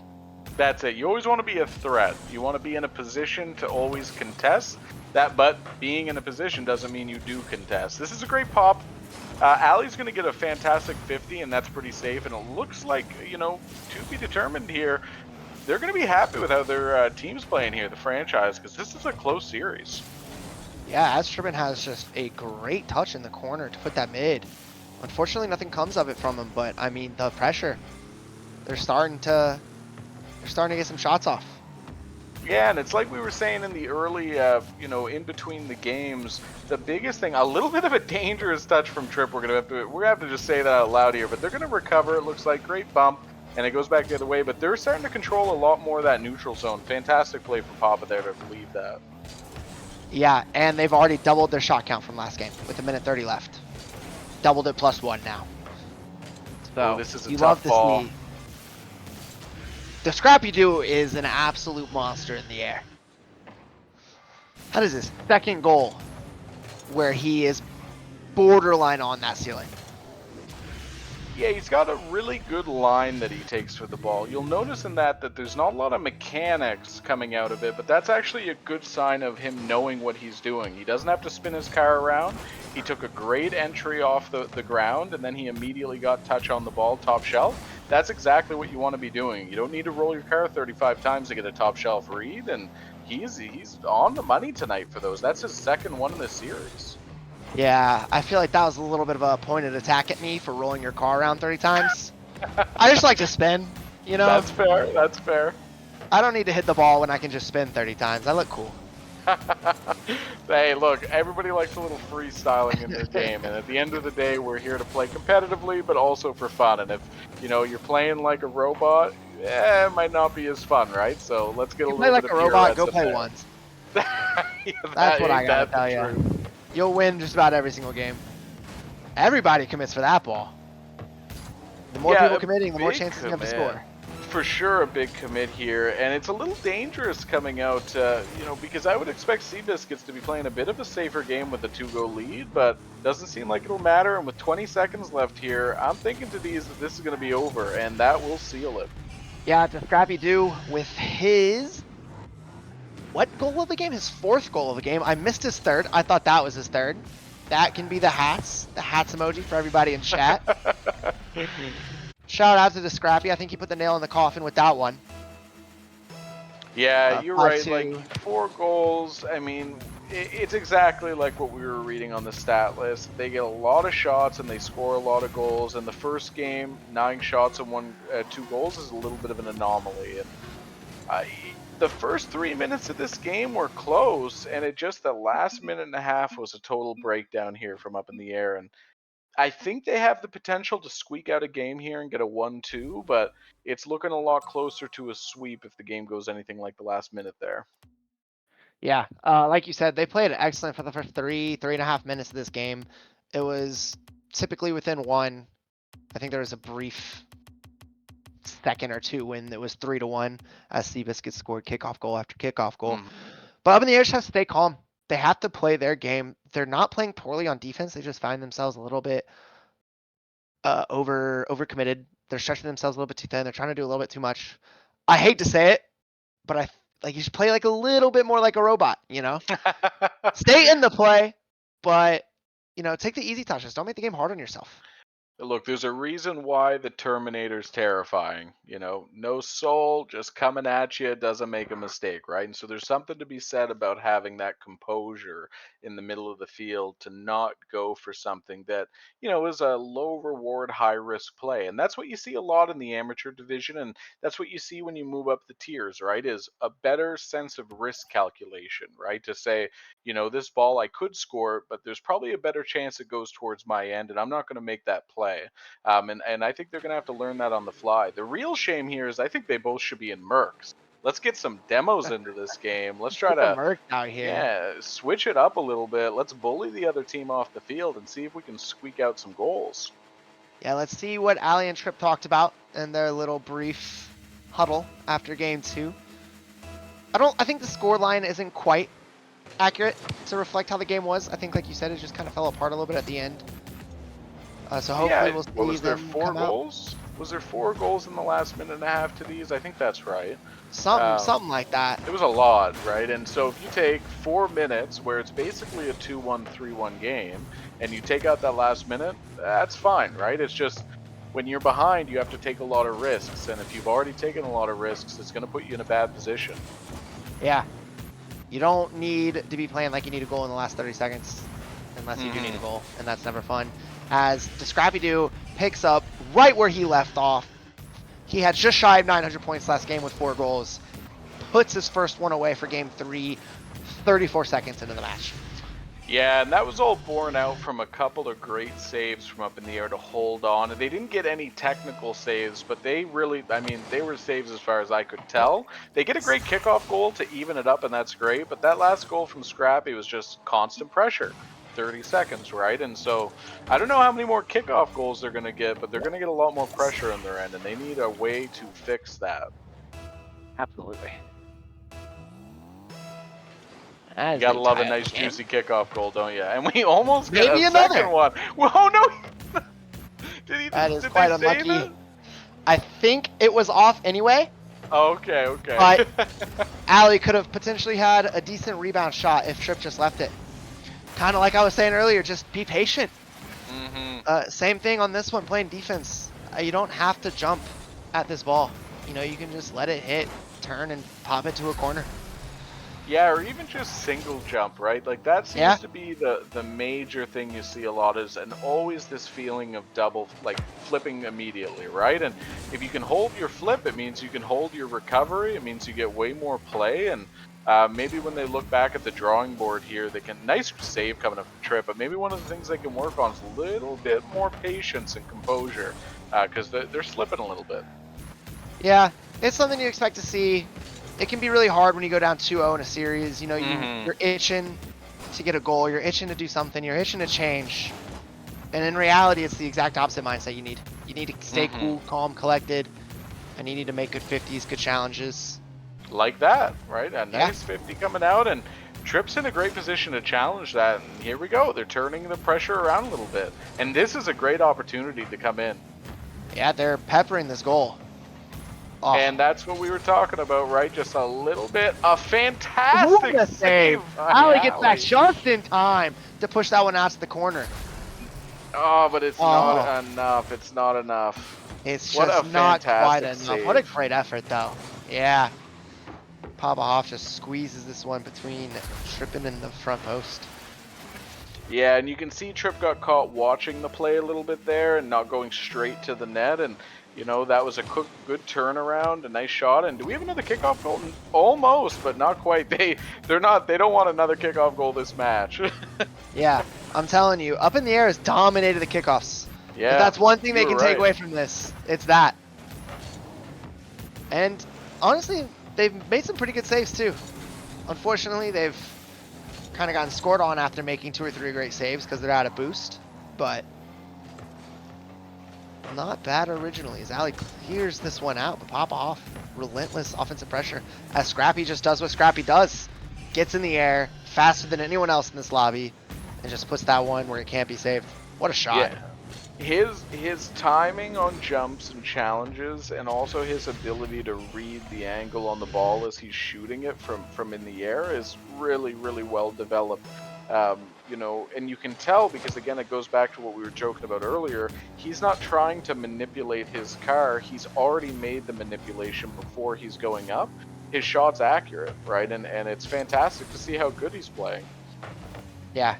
That's it. You always want to be a threat. You want to be in a position to always contest. But being in a position doesn't mean you do contest. This is a great pop. Ali's going to get a fantastic 50, and that's pretty safe. And it looks like, to be determined here, they're going to be happy with how their team's playing here, the franchise, because this is a close series. Yeah, Astruman has just a great touch in the corner to put that mid. Unfortunately, nothing comes of it from him, but I mean, the pressure. They're starting to get some shots off. Yeah, and it's like we were saying in the early, in between the games, the biggest thing, a little bit of a dangerous touch from Tripp. We're gonna have to just say that out loud here, but they're gonna recover. It looks like great bump, and it goes back the other way. But they're starting to control a lot more of that neutral zone. Fantastic play from Papa there to leave that. Yeah, and they've already doubled their shot count from last game with 1:30 left. Doubled it +1 now. So this is a you tough love ball. to see. Dascrappydoo is an absolute monster in the air. That is his second goal where he is borderline on that ceiling. Yeah, he's got a really good line that he takes for the ball. You'll notice in that there's not a lot of mechanics coming out of it, but that's actually a good sign of him knowing what he's doing. He doesn't have to spin his car around. He took a great entry off the ground, and then he immediately got touch on the ball, top shelf. That's exactly what you want to be doing. You don't need to roll your car 35 times to get a top shelf read, and he's on the money tonight for those. That's his second one in the series. Yeah, I feel like that was a little bit of a pointed attack at me for rolling your car around 30 times. I just like to spin, That's fair. That's fair. I don't need to hit the ball when I can just spin 30 times. I look cool. Hey, look, everybody likes a little freestyling in their game, and at the end of the day, we're here to play competitively, but also for fun. And if you're playing like a robot, it might not be as fun, right? So let's get a little play like bit a of robot, go pirouettes in play there. ones. Yeah, That's what I gotta that's tell the you. truth. You'll win just about every single game. Everybody commits for that ball. The more Yeah, people a committing, the more big chances you have to commit. score. For sure, a big commit here, and it's a little dangerous coming out, because I would expect Seabiscuits to be playing a bit of a safer game with a 2-goal lead, but doesn't seem like it'll matter. And with 20 seconds left here, I'm thinking to Tdeez that this is going to be over, and that will seal it. Yeah, Dascrappydoo with his what goal of the game? His 4th goal of the game. I missed his 3rd. I thought that was his 3rd. That can be the hats emoji for everybody in chat. Shout out to the Scrappy. I think he put the nail in the coffin with that one. Yeah, you're right. 5-2. Like 4 goals. I mean, it's exactly like what we were reading on the stat list. They get a lot of shots and they score a lot of goals. And the first game, 9 shots and 2 goals is a little bit of an anomaly. And the first 3 minutes of this game were close, and the last minute and a half was a total breakdown here from up in the air. And I think they have the potential to squeak out a game here and get a 1-2, but it's looking a lot closer to a sweep if the game goes anything like the last minute there. Yeah, like you said, they played excellent for the first 3.5 minutes of this game. It was typically within one. I think there was a brief second or two when it was 3-1 as Seabiscuits scored kickoff goal after kickoff goal. But up in the air, just have to stay calm. They have to play their game. They're not playing poorly on defense. They just find themselves a little bit overcommitted. They're stretching themselves a little bit too thin. They're trying to do a little bit too much. I hate to say it, but you should play like a little bit more like a robot, you know? Stay in the play, but take the easy touches. Don't make the game hard on yourself. Look, there's a reason why the Terminator's terrifying. No soul, just coming at you, doesn't make a mistake, right? And so there's something to be said about having that composure in the middle of the field to not go for something that, is a low reward, high risk play. And that's what you see a lot in the amateur division. And that's what you see when you move up the tiers, right? Is a better sense of risk calculation, right? To say, this ball I could score, but there's probably a better chance it goes towards my end, and I'm not going to make that play. And I think they're going to have to learn that on the fly. The real shame here is I think they both should be in Mercs. Let's get some demos into this game. Let's try Get the to, Merc out here. switch it up a little bit. Let's bully the other team off the field and see if we can squeak out some goals. Yeah, let's see what Ali and Tripp talked about in their little brief huddle after game 2. I think the score line isn't quite accurate to reflect how the game was. I think, like you said, it just kind of fell apart a little bit at the end. So hopefully we'll see what was there, them 4 come out. goals? Was there 4 goals in the last minute and a half to these? I think that's right. Something like that. It was a lot, right? And so if you take 4 minutes where it's basically a 2-1, 3-1 game, and you take out that last minute, that's fine, right? It's just when you're behind, you have to take a lot of risks. And if you've already taken a lot of risks, it's going to put you in a bad position. Yeah. You don't need to be playing like you need a goal in the last 30 seconds unless you do need a goal, and that's never fun. As dascrappydoo picks up right where he left off. He had just shy of 900 points last game with 4 goals. Puts his first one away for game 3, 34 seconds into the match. Yeah, and that was all borne out from a couple of great saves from up in the air to hold on. And they didn't get any technical saves, but they really, they were saves as far as I could tell. They get a great kickoff goal to even it up, and that's great. But that last goal from Scrappy was just constant pressure. 30 seconds, right? And so I don't know how many more kickoff goals they're going to get, but they're going to get a lot more pressure on their end, and they need a way to fix that. Absolutely. You gotta love a nice juicy kickoff goal, don't you? And we almost Maybe get a another second one. Well, no. That is quite unlucky. I think it was off anyway. Okay. But Ali could have potentially had a decent rebound shot if Tripp just left it. Kind of like I was saying earlier, just be patient. Same thing on this one, playing defense. You don't have to jump at this ball. You can just let it hit, turn, and pop it to a corner. Yeah, or even just single jump, right? Like that seems to be the major thing you see a lot is, and always this feeling of double, like flipping immediately, right? And if you can hold your flip, it means you can hold your recovery. It means you get way more play, and maybe when they look back at the drawing board here, they can, nice save coming up from Tripp, but maybe one of the things they can work on is a little bit more patience and composure, because they're slipping a little bit. Yeah, it's something you expect to see. It can be really hard when you go down 2-0 in a series. You're itching to get a goal. You're itching to do something. You're itching to change. And in reality, it's the exact opposite mindset you need. You need to stay cool, calm, collected, and you need to make good 50s, good challenges. Like that, right? A nice 50 coming out, and Tripp's in a great position to challenge that. And here we go. They're turning the pressure around a little bit. And this is a great opportunity to come in. Yeah, they're peppering this goal. Oh. And that's what we were talking about, right? Just a little bit. A fantastic save. Ali gets back just in time to push that one out to the corner. Oh, but it's not enough. It's not enough. It's just not quite enough. Save. What a great effort, though. Yeah. Papahoff just squeezes this one between Trippin and the front post. Yeah, and you can see Tripp got caught watching the play a little bit there and not going straight to the net. And that was a good turnaround, a nice shot. And do we have another kickoff goal? Almost, but not quite. They don't want another kickoff goal this match. Yeah, I'm telling you, Up in the Air has dominated the kickoffs. Yeah. If that's one thing they you can were take right. away from this, it's that. And honestly, they've made some pretty good saves too. Unfortunately, they've kind of gotten scored on after making 2 or 3 great saves because they're out of boost. But not bad originally as Ali clears this one out, but Papa off. Relentless offensive pressure as Scrappy just does what Scrappy does. Gets in the air faster than anyone else in this lobby and just puts that one where it can't be saved. What a shot. Yeah. His timing on jumps and challenges, and also his ability to read the angle on the ball as he's shooting it from in the air is really well developed. And you can tell because again it goes back to what we were joking about earlier. He's not trying to manipulate his car. He's already made the manipulation before he's going up. His shot's accurate, right? And it's fantastic to see how good he's playing. Yeah,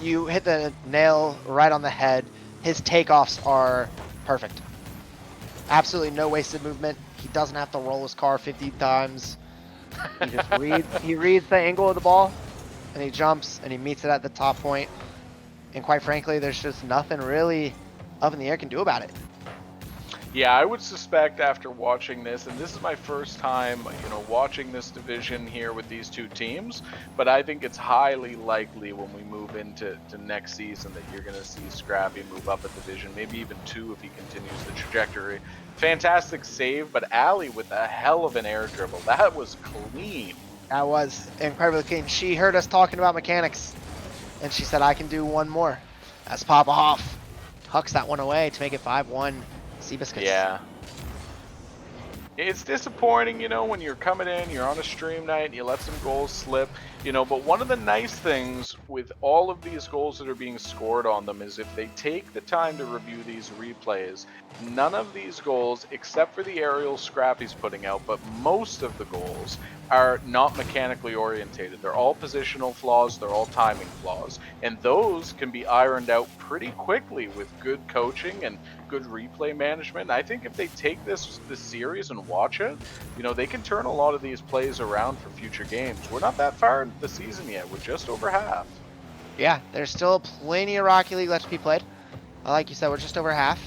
you hit the nail right on the head. His takeoffs are perfect. Absolutely no wasted movement. He doesn't have to roll his car 50 times. He just reads the angle of the ball and he jumps and he meets it at the top point. And quite frankly, there's just nothing really Up in the Air can do about it. Yeah, I would suspect after watching this, and this is my first time, watching this division here with these two teams, but I think it's highly likely when we move into next season that you're going to see Scrappy move up a division, maybe even 2 if he continues the trajectory. Fantastic save, but Ali with a hell of an air dribble. That was clean. That was incredibly clean. She heard us talking about mechanics, and she said, I can do one more. That's Papa Hoff. Hucks that one away to make it 5-1 Seabiscuits. Yeah. It's disappointing, when you're coming in, you're on a stream night, and you let some goals slip, but one of the nice things with all of these goals that are being scored on them is if they take the time to review these replays, none of these goals, except for the aerial Scrappy's putting out, but most of the goals are not mechanically orientated. They're all positional flaws, they're all timing flaws, and those can be ironed out pretty quickly with good coaching and good replay management. I think if they take this series and watch it, they can turn a lot of these plays around for future games. We're not that far into the season yet. We're just over half. Yeah, there's still plenty of Rocket League left to be played. Like you said, we're just over half.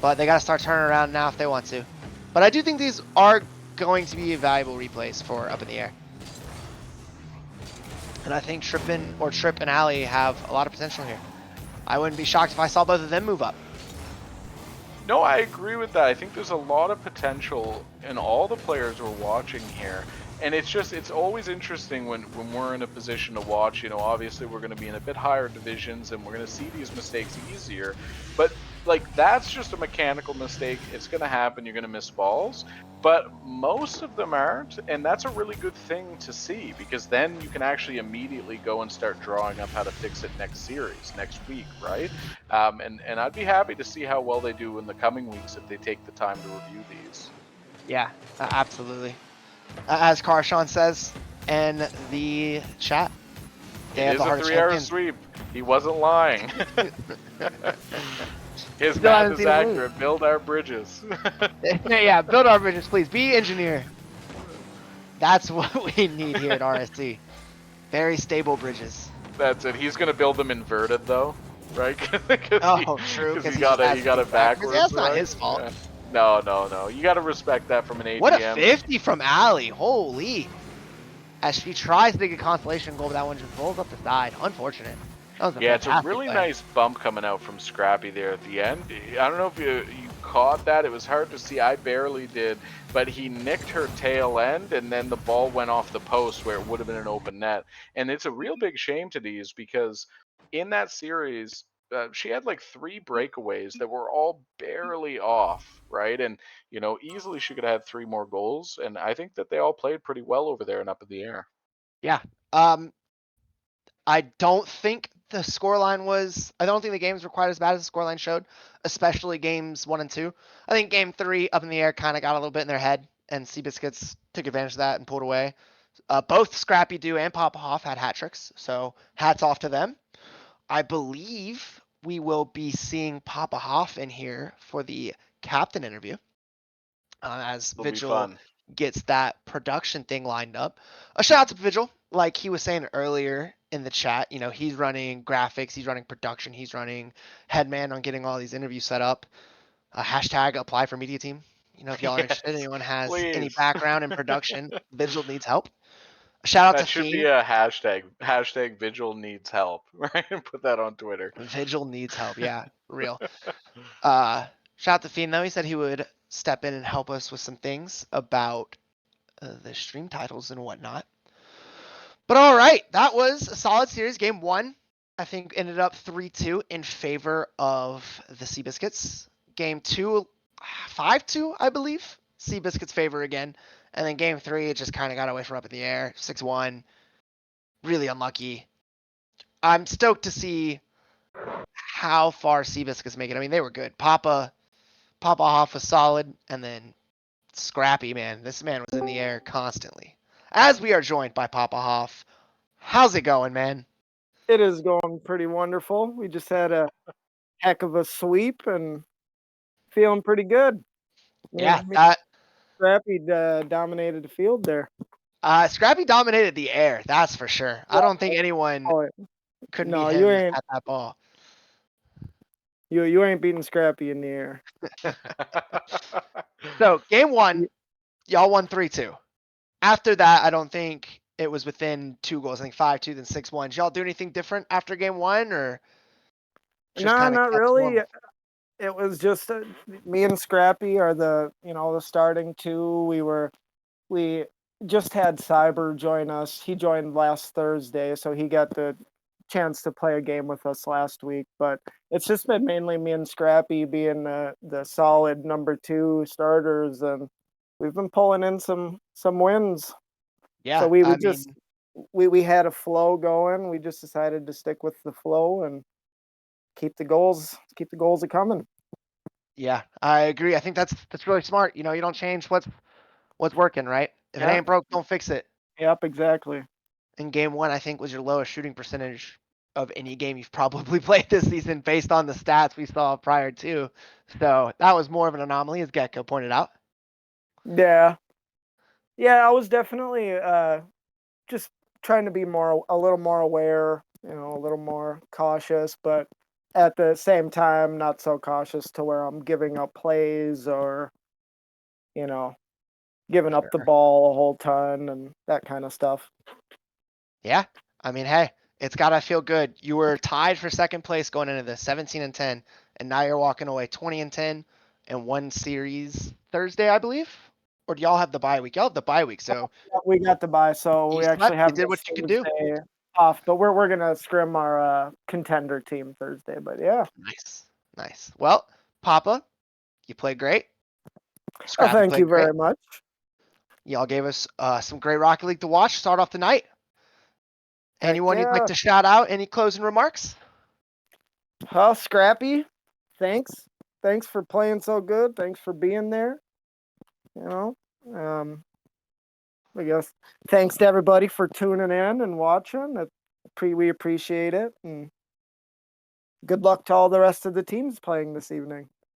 But they got to start turning around now if they want to. But I do think these are going to be valuable replays for Up in the Air. And I think Trip and Ali have a lot of potential here. I wouldn't be shocked if I saw both of them move up. No, I agree with that. I think there's a lot of potential in all the players we're watching here. And it's always interesting when we're in a position to watch. Obviously we're going to be in a bit higher divisions and we're going to see these mistakes easier. But that's just a mechanical mistake. It's going to happen. You're going to miss balls. But most of them aren't, and that's a really good thing to see because then you can actually immediately go and start drawing up how to fix it next series, next week, right? And I'd be happy to see how well they do in the coming weeks if they take the time to review these. Yeah, absolutely. As Carshawn says in the chat, It is a 3-hour sweep. He wasn't lying. His math is accurate. Build our bridges. Yeah, build our bridges, please. Be engineer. That's what we need here at RSC. Very stable bridges. That's it. He's gonna build them inverted though, right? True. Because he got it backwards. That's not his fault. Yeah. No. You got to respect that from an AGM. What a 50 from Ali. Holy. As she tries to get a consolation goal, but that one just rolls up the side. Unfortunate. It's a really nice bump coming out from Scrappy there at the end. I don't know if you caught that. It was hard to see. I barely did. But he nicked her tail end, and then the ball went off the post where it would have been an open net. And it's a real big shame to Tdeez because in that series, she had like 3 breakaways that were all barely off, right? And, easily she could have had 3 more goals. And I think that they all played pretty well over there and Up in the Air. Yeah. I don't think the games were quite as bad as the scoreline showed, especially games 1 and 2. I think game 3 Up in the Air kind of got a little bit in their head, and Seabiscuits took advantage of that and pulled away. Both Scrappy Doo and Papa Hoff had hat tricks, so hats off to them. I believe we will be seeing Papa Hoff in here for the captain interview. As It'll Vigil be fun. gets that production thing lined up. A shout out to Vigil, like he was saying earlier in the chat. You know, he's running graphics, he's running production, he's running headman on getting all these interviews set up. Hashtag apply for media team. You know, if y'all are interested, Yes, anyone has any please. background in production, Vigil needs help. A shout out to That should be Fiend. a hashtag. Hashtag Vigil needs help. Right? Put that on Twitter. Vigil needs help. Yeah, real. Shout out to Fiend though. He said he would step in and help us with some things about the stream titles and whatnot. But all right, that was a solid series. Game 1, I think, ended up 3-2 in favor of the Seabiscuits. Game 2, 5-2, I believe. Seabiscuits favor again. And then game 3, it just kind of got away from up in the air. 6-1. Really unlucky. I'm stoked to see how far Seabiscuits make it. I mean, they were good. Papa Hoff was solid, and then Scrappy, man. This man was in the air constantly. As we are joined by Papa Hoff. How's it going, man? It is going pretty wonderful. We just had a heck of a sweep and feeling pretty good. Yeah, Me that Scrappy dominated the field there. Scrappy dominated the air, that's for sure. I don't think anyone Oh, could no, meet you him ain't at that ball. you ain't beating Scrappy in the air. So game 1, y'all won 3-2. After that, I don't think it was within 2 goals. I think 5-2, then 6-1. Did y'all do anything different after game 1, or just No, kind of not kept really. normal? It was just me and Scrappy are the starting two. We just had Cyber join us. He joined last Thursday, so he got the chance to play a game with us last week. But it's just been mainly me and Scrappy being the solid number 2 starters, and we've been pulling in some wins. Yeah, So we I just mean, we had a flow going. We just decided to stick with the flow and keep the goals a coming. yeah, I agree. I think that's really smart. You know, you don't change what's working, right? If it Yeah. ain't broke, don't fix it. Yep, exactly. In game 1, I think was your lowest shooting percentage of any game you've probably played this season based on the stats we saw prior to. So that was more of an anomaly, as Gekko pointed out. Yeah. Yeah, I was definitely just trying to be a little more aware, a little more cautious, but at the same time not so cautious to where I'm giving up plays or, giving up the Sure. ball a whole ton and that kind of stuff. Yeah. I mean, hey, it's got to feel good. You were tied for second place going into this 17-10, and now you're walking away 20-10 and one series Thursday, I believe. Or do y'all have the bye week? Y'all have the bye week, so We got the bye, so you we actually slept. You have did this what you could do. Thursday off, but we're gonna scrim our contender team Thursday. But yeah, Nice. Well, Papa, you played great. oh, Scrappy thank you played great. very much. Y'all gave us some great Rocket League to watch. Start off the night. Heck Anyone you'd like yeah. to shout out? Any closing remarks? Oh, Scrappy, thanks for playing so good. Thanks for being there. I guess thanks to everybody for tuning in and watching. We appreciate it, and good luck to all the rest of the teams playing this evening.